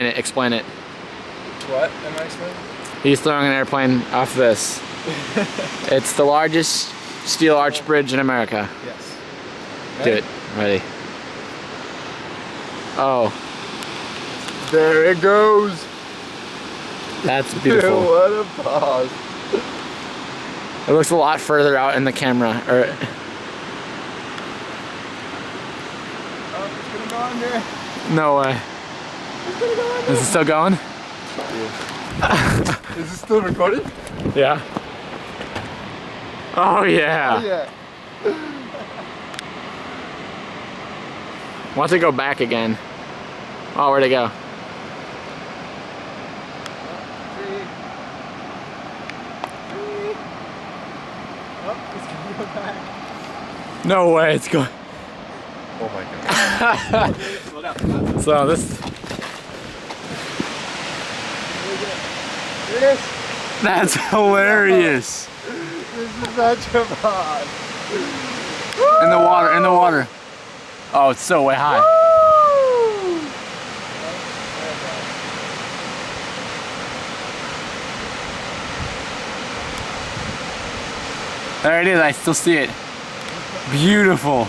Explain it. What am I explaining? He's throwing an airplane off this. It's the largest steel arch bridge in America. Yes. Do it. Ready. Oh. There it goes. That's beautiful. What a pause. It looks a lot further out in the camera. Oh, it's gonna go under. No way. It's gonna go under. Is it still going? Yeah. Is it still recorded? Yeah. Oh yeah. Oh, yeah. Watch it go back again. Oh, where'd it go? Oh, it's gonna go back. No way, it's going. Oh my god. So this. That's hilarious. This is such a pause. In the water, in the water. Oh, it's so way high. There it is, I still see it. Beautiful.